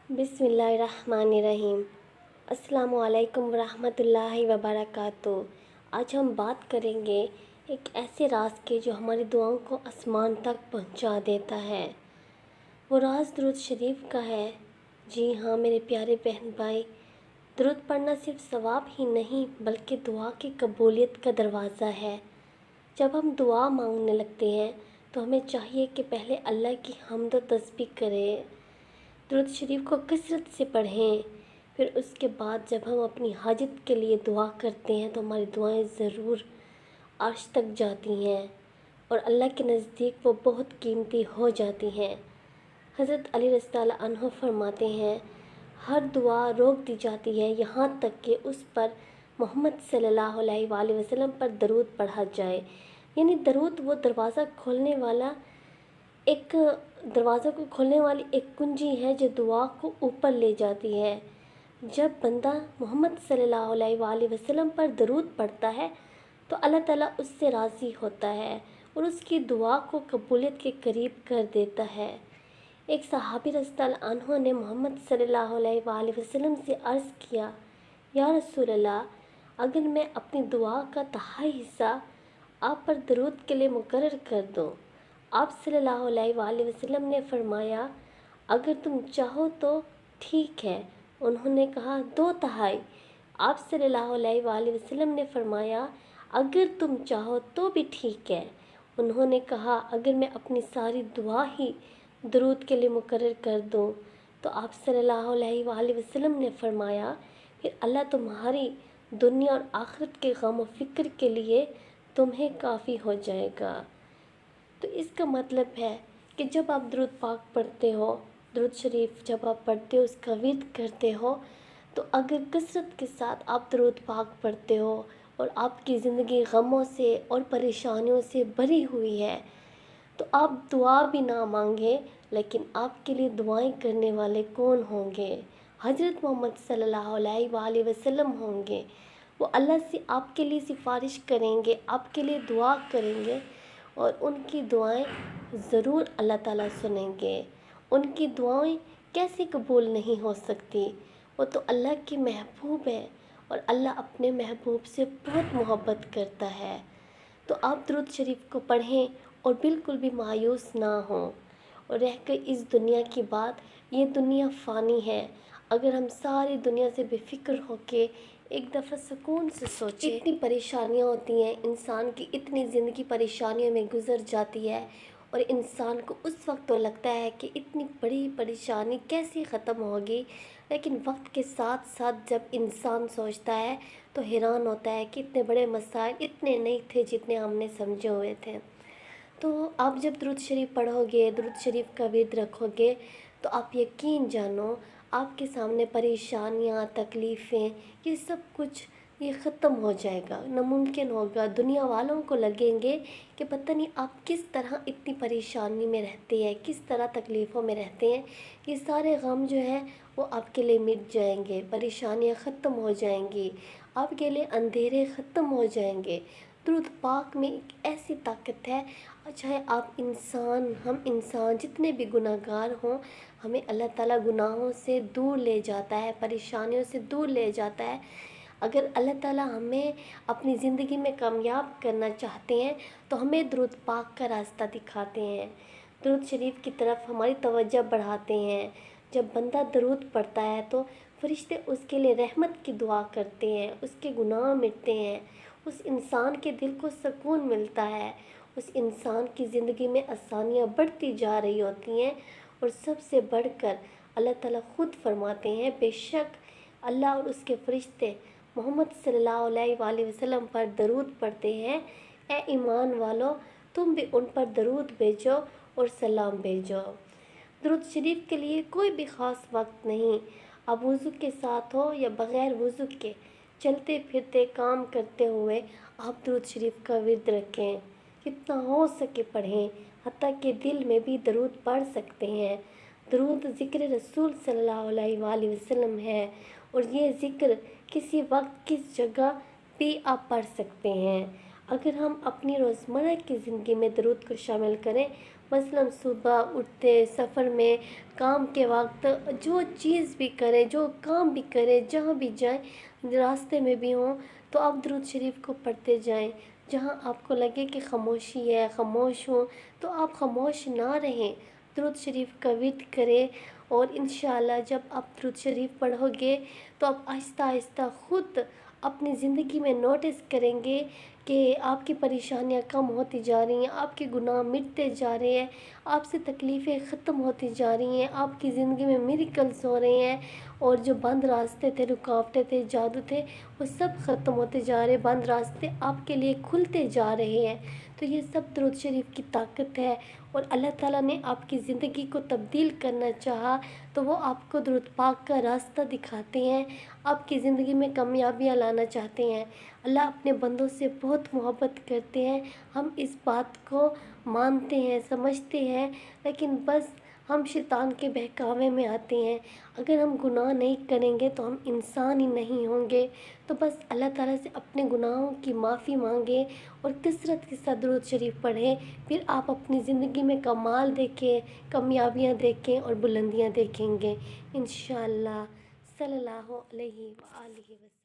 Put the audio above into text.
बिस्मिल्लाहिर्रहमानिर्रहीम। अस्सलामु अलैकुम वरहमतुल्लाहि वबरकातुहू। आज हम बात करेंगे एक ऐसे राज के जो हमारी दुआओं को आसमान तक पहुंचा देता है। वो राज दुरूद शरीफ का है। जी हाँ मेरे प्यारे बहन भाई, दुरूद पढ़ना सिर्फ सवाब ही नहीं बल्कि दुआ की कबूलियत का दरवाज़ा है। जब हम दुआ मांगने लगते हैं तो हमें चाहिए कि पहले अल्लाह की हम्द व तस्बीह करें, दुरूद शरीफ को कसरत से पढ़ें। फिर उसके बाद जब हम अपनी हाजत के लिए दुआ करते हैं तो हमारी दुआएं ज़रूर अर्श तक जाती हैं और अल्लाह के नज़दीक वो बहुत कीमती हो जाती हैं। हज़रत अली रज़ियल्लाहु अन्हु फरमाते हैं, हर दुआ रोक दी जाती है यहाँ तक कि उस पर मोहम्मद सल्लल्लाहु अलैहि वसल्लम पर दरूद पढ़ा जाए। यानी दरूद वो दरवाज़ा को खोलने वाली एक कुंजी है जो दुआ को ऊपर ले जाती है। जब बंदा मोहम्मद सल्लल्लाहु अलैहि वसल्लम पर दरूद पढ़ता है तो अल्लाह ताला उससे राज़ी होता है और उसकी दुआ को कबूलियत के करीब कर देता है। एक सहाबी रज़ियल्लाहु अन्हु ने मोहम्मद सल्लल्लाहु अलैहि वसल्लम से अर्ज़ किया, या रसूल अल्लाह, अगर मैं अपनी दुआ का तिहाई हिस्सा आप पर दरूद के लिए मुकर्रर कर दूँ। आप सल्लल्लाहु अलैहि वसल्लम ने फरमाया, अगर तुम चाहो तो ठीक है। उन्होंने कहा 2/3। आप सल्लल्लाहु अलैहि वसल्लम ने फरमाया, अगर तुम चाहो तो भी ठीक है। उन्होंने कहा, अगर मैं अपनी सारी दुआ ही दरूद के लिए मुकर्रर कर दूँ। तो आप सल्लल्लाहु अलैहि वसल्लम ने फरमाया, फिर अल्लाह तुम्हारी दुनिया और आखिरत के गम और फ़िक्र के लिए तुम्हें काफ़ी हो जाएगा। तो इसका मतलब है कि जब आप दरूद पाक पढ़ते हो, दरूद शरीफ जब आप पढ़ते हो, उसका विर्द करते हो, तो अगर कसरत के साथ आप दरूद पाक पढ़ते हो और आपकी ज़िंदगी गमों से और परेशानियों से भरी हुई है, तो आप दुआ भी ना मांगे लेकिन आपके लिए दुआएं करने वाले कौन होंगे? हज़रत मोहम्मद सल्लल्लाहु अलैहि वसल्लम होंगे। वो अल्लाह से आपके लिए सिफारिश करेंगे, आपके लिए दुआ करेंगे और उनकी दुआएं ज़रूर अल्लाह ताला सुनेंगे। उनकी दुआएं कैसे कबूल नहीं हो सकती? वो तो अल्लाह की महबूब है और अल्लाह अपने महबूब से बहुत मोहब्बत करता है। तो आप दुरूद शरीफ को पढ़ें और बिल्कुल भी मायूस ना हों और रहकर इस दुनिया की बात, ये दुनिया फ़ानी है। अगर हम सारी दुनिया से बेफिक्र होके एक दफ़ा सुकून से सोचें, इतनी परेशानियां होती हैं इंसान की, इतनी ज़िंदगी परेशानियों में गुजर जाती है और इंसान को उस वक्त तो लगता है कि इतनी बड़ी परेशानी कैसे ख़त्म होगी, लेकिन वक्त के साथ साथ जब इंसान सोचता है तो हैरान होता है कि इतने बड़े मसाइल इतने नहीं थे जितने हमने समझे हुए थे। तो आप जब दुरूद शरीफ पढ़ोगे, दुरूद शरीफ का विर्द रखोगे, तो आप यकीन जानो आपके सामने परेशानियाँ, तकलीफ़ें, ये सब कुछ ये ख़त्म हो जाएगा, नामुमकिन होगा। दुनिया वालों को लगेंगे कि पता नहीं आप किस तरह इतनी परेशानी में रहते हैं, किस तरह तकलीफ़ों में रहते हैं। ये सारे गम जो है वो आपके लिए मिट जाएंगे, परेशानियाँ ख़त्म हो जाएंगी, आपके लिए अंधेरे ख़त्म हो जाएंगे। दुरूद पाक में एक ऐसी ताकत है, चाहे आप इंसान, हम इंसान जितने भी गुनाहगार हों, हमें अल्लाह ताला गुनाहों से दूर ले जाता है, परेशानियों से दूर ले जाता है। अगर अल्लाह ताला हमें अपनी ज़िंदगी में कामयाब करना चाहते हैं तो हमें दुरूद पाक का रास्ता दिखाते हैं, दुरूद शरीफ की तरफ हमारी तवज्जो बढ़ाते हैं। जब बंदा दरूद पढ़ता है तो फरिश्ते उसके लिए रहमत की दुआ करते हैं, उसके गुनाह मिटते हैं, उस इंसान के दिल को सुकून मिलता है, उस इंसान की ज़िंदगी में आसानियाँ बढ़ती जा रही होती हैं। और सबसे बढ़कर अल्लाह ताला खुद फरमाते हैं, बेशक अल्लाह और उसके फरिश्ते मोहम्मद सल्लल्लाहु अलैहि वसल्लम पर दरूद पढ़ते हैं, ए ईमान वालों तुम भी उन पर दरूद भेजो और सलाम भेजो। दुरूद शरीफ के लिए कोई भी ख़ास वक्त नहीं, अब वज़ू के साथ हो या बग़ैर वज़ू के, चलते फिरते काम करते हुए आप दुरूद शरीफ का विर्द रखें, जितना हो सके पढ़ें, हत्ता कि दिल में भी दरूद पढ़ सकते हैं। दरूद ज़िक्र रसूल सल्लल्लाहु अलैहि वसल्लम है और ये ज़िक्र किसी वक्त किस जगह भी आप पढ़ सकते हैं। अगर हम अपनी रोज़मर्रा की ज़िंदगी में दरूद को शामिल करें مثلاً صبح اٹھتے سفر میں کام کے وقت جو چیز بھی کریں جو کام بھی کریں جہاں بھی جائیں راستے میں بھی ہوں تو آپ درود شریف کو پڑھتے جائیں. جہاں آپ کو لگے کہ خاموشی ہے خاموش ہوں تو آپ خاموش نہ رہیں, درود شریف کا ورد کریں. اور انشاءاللہ جب آپ درود شریف پڑھو گے تو آپ آہستہ آہستہ خود اپنی زندگی میں نوٹس کریں گے کہ آپ کی پریشانیاں کم ہوتی جا رہی ہیں, آپ کے گناہ مٹتے جا رہے ہیں, آپ سے تکلیفیں ختم ہوتی جا رہی ہیں, آپ کی زندگی میں میریکلز ہو رہے ہیں, اور جو بند راستے تھے رکاوٹیں تھے جادو تھے وہ سب ختم ہوتے جا رہے ہیں, بند راستے آپ کے لیے کھلتے جا رہے ہیں. تو یہ سب درود شریف کی طاقت ہے, اور اللہ تعالیٰ نے آپ کی زندگی کو تبدیل کرنا چاہا تو وہ آپ کو درود پاک کا راستہ دکھاتے ہیں, آپ کی زندگی میں کامیابیاں لانا چاہتے ہیں. اللہ اپنے بندوں سے بہت محبت کرتے ہیں, ہم اس بات کو مانتے ہیں سمجھتے ہیں, لیکن بس ہم شیطان کے بہکاوے میں آتے ہیں. اگر ہم گناہ نہیں کریں گے تو ہم انسان ہی نہیں ہوں گے. تو بس اللہ تعالیٰ سے اپنے گناہوں کی معافی مانگیں اور کثرت کے ساتھ درود شریف پڑھیں, پھر آپ اپنی زندگی میں کمال دیکھیں, کامیابیاں دیکھیں اور بلندیاں دیکھیں گے انشاءاللہ. صلی اللہ علیہ وآلہ وسلم.